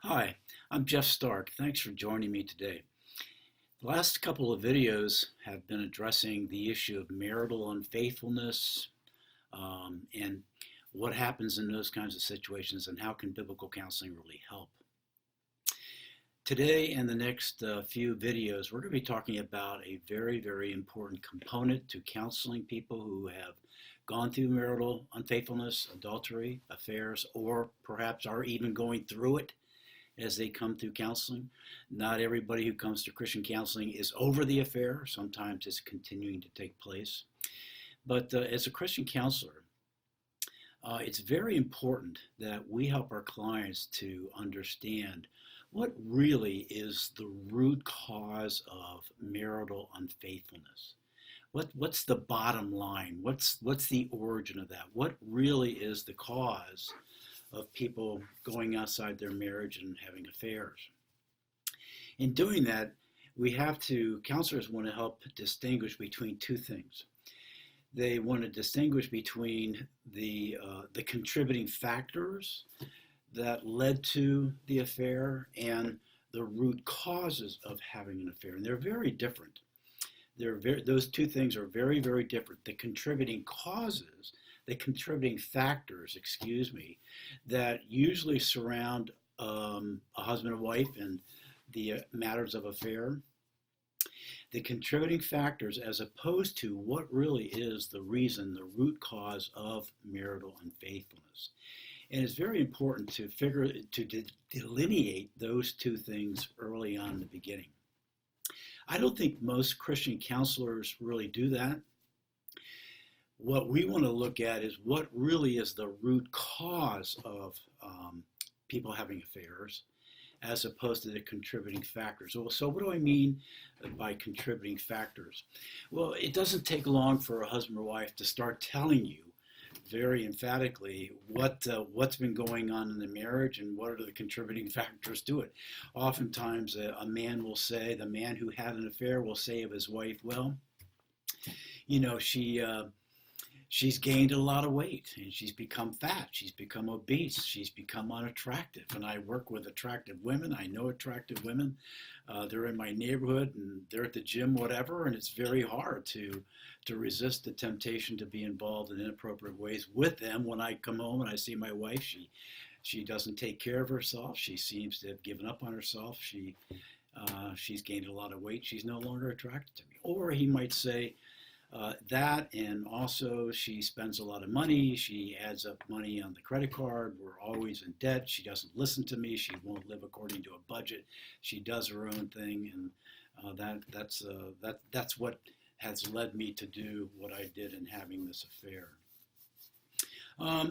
Hi, I'm Jeff Stark. Thanks for joining me today. The last couple of videos have been addressing the issue of marital unfaithfulness and what happens in those kinds of situations and how can biblical counseling really help. Today and the next few videos, we're going to be talking about a very, very important component to counseling people who have gone through marital unfaithfulness, adultery, affairs, or perhaps are even going through it as they come through counseling. Not everybody who comes to Christian counseling is over the affair. Sometimes it's continuing to take place. But as a Christian counselor, it's very important that we help our clients to understand what really is the root cause of marital unfaithfulness. What's the bottom line? What's the origin of that? What really is the cause of people going outside their marriage and having affairs? In doing that, counselors want to help distinguish between two things. They want to distinguish between the contributing factors that led to the affair and the root causes of having an affair. And they're very different. Those two things are very, very different. The contributing factors, that usually surround a husband and wife and the matters of affair. The contributing factors, as opposed to what really is the reason, the root cause of marital unfaithfulness. And it's very important to delineate those two things early on in the beginning. I don't think most Christian counselors really do that. What we want to look at is what really is the root cause of people having affairs, as opposed to the contributing factors. So what do I mean by contributing factors? Well, it doesn't take long for a husband or wife to start telling you very emphatically what's been going on in the marriage and what are the contributing factors to it. Oftentimes, the man who had an affair will say of his wife, well, she's gained a lot of weight and she's become fat, she's become obese, she's become unattractive. And I work with attractive women. I know attractive women. They're in my neighborhood and they're at the gym, whatever, and it's very hard to resist the temptation to be involved in inappropriate ways with them. When I come home and I see my wife, she doesn't take care of herself. She seems to have given up on herself. She's gained a lot of weight. She's no longer attracted to me. Or he might say, that, and also she spends a lot of money. She adds up money on the credit card. We're always in debt. She doesn't listen to me. She won't live according to a budget. She does her own thing, and that's what has led me to do what I did in having this affair.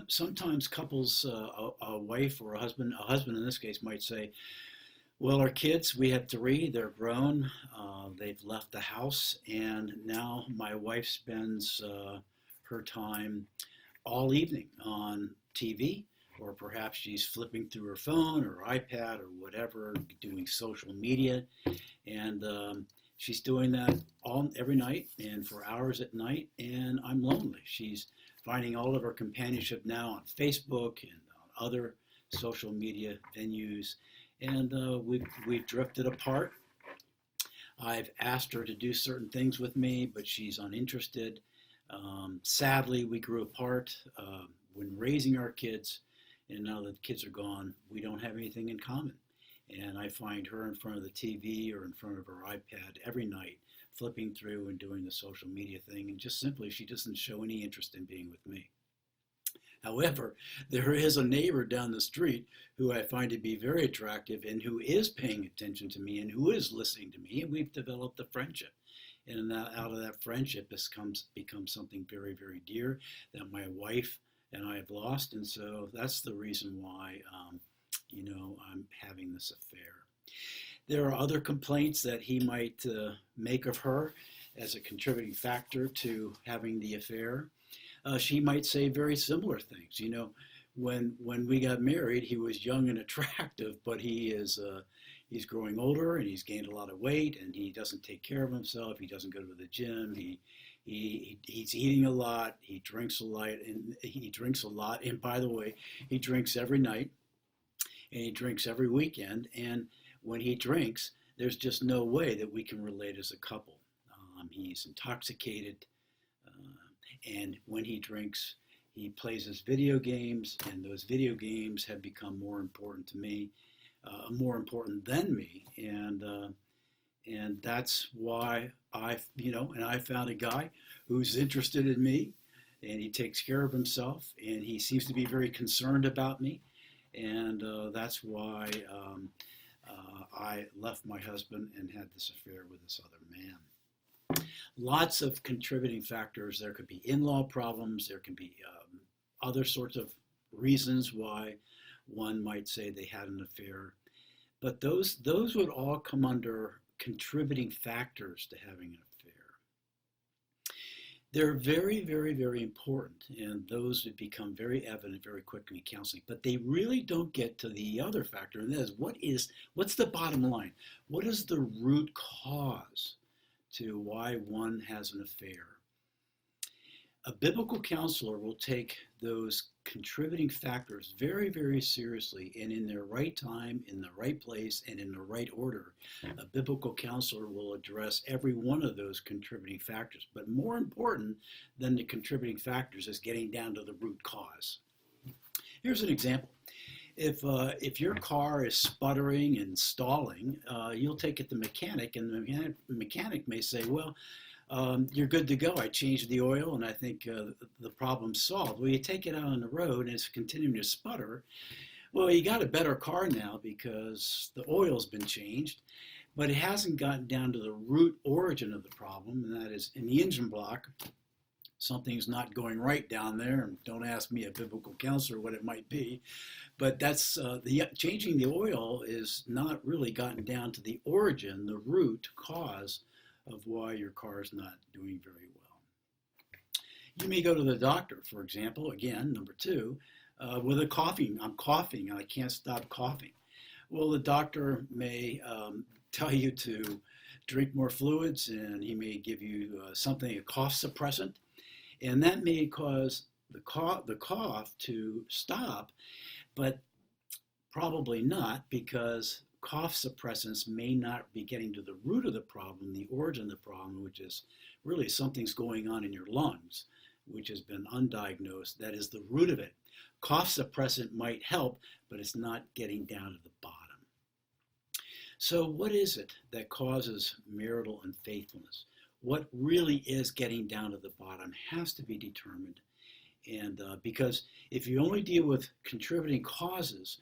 Sometimes couples, a wife or a husband in this case, might say, well, our kids, we have three, they're grown, they've left the house, and now my wife spends her time all evening on TV, or perhaps she's flipping through her phone or iPad or whatever, doing social media, and she's doing that every night and for hours at night, and I'm lonely. She's finding all of her companionship now on Facebook and on other social media venues. And we've drifted apart. I've asked her to do certain things with me, but she's uninterested. Sadly, we grew apart when raising our kids, and now that the kids are gone, we don't have anything in common. And I find her in front of the TV or in front of her iPad every night, flipping through and doing the social media thing, and just simply she doesn't show any interest in being with me. However, there is a neighbor down the street who I find to be very attractive and who is paying attention to me and who is listening to me, and we've developed a friendship. And out of that friendship has become something very, very dear that my wife and I have lost, and so that's the reason why I'm having this affair. There are other complaints that he might make of her as a contributing factor to having the affair. She might say very similar things. When we got married, he was young and attractive, but he's growing older and he's gained a lot of weight and he doesn't take care of himself. He doesn't go to the gym. He's eating a lot. He drinks a lot. And by the way, he drinks every night. and he drinks every weekend. And when he drinks, there's just no way that we can relate as a couple. He's intoxicated, and when he drinks, he plays his video games, and those video games have become more important to me, more important than me, and that's why and I found a guy who's interested in me, and he takes care of himself, and he seems to be very concerned about me, and that's why I left my husband and had this affair with this other man. Lots of contributing factors. There could be in-law problems. There can be other sorts of reasons why one might say they had an affair. But those would all come under contributing factors to having an affair. They're very, very, very important, and those would become very evident very quickly in counseling. But they really don't get to the other factor, and that is what's the bottom line? What is the root cause to why one has an affair? A biblical counselor will take those contributing factors very, very seriously, and in their right time, in the right place, and in the right order. A biblical counselor will address every one of those contributing factors. But more important than the contributing factors is getting down to the root cause. Here's an example. If your car is sputtering and stalling, you'll take it to the mechanic, and the mechanic may say, well, you're good to go. I changed the oil, and I think the problem's solved. Well, you take it out on the road, and it's continuing to sputter. Well, you got a better car now because the oil's been changed, but it hasn't gotten down to the root origin of the problem, and that is in the engine block. Something's not going right down there, and don't ask me, a biblical counselor, what it might be. But that's changing the oil is not really gotten down to the origin, the root cause of why your car is not doing very well. You may go to the doctor, for example, again, number two, with a coughing. I'm coughing and I can't stop coughing. Well, the doctor may tell you to drink more fluids, and he may give you a cough suppressant, and that may cause the cough to stop, but probably not, because cough suppressants may not be getting to the root of the problem, the origin of the problem, which is really something's going on in your lungs, which has been undiagnosed. That is the root of it. Cough suppressant might help, but it's not getting down to the bottom. So what is it that causes marital unfaithfulness? What really is getting down to the bottom has to be determined. And because if you only deal with contributing causes,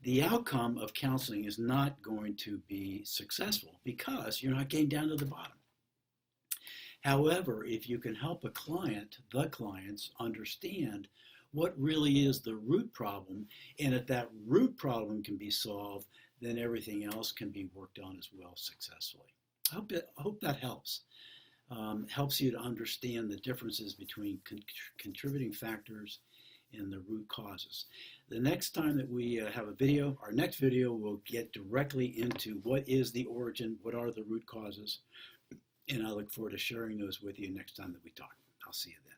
the outcome of counseling is not going to be successful because you're not getting down to the bottom. However, if you can help the clients understand what really is the root problem, and if that root problem can be solved, then everything else can be worked on as well successfully. I hope that helps. Helps you to understand the differences between contributing factors and the root causes. The next time that we have a video, our next video will get directly into what is the origin, what are the root causes, and I look forward to sharing those with you next time that we talk. I'll see you then.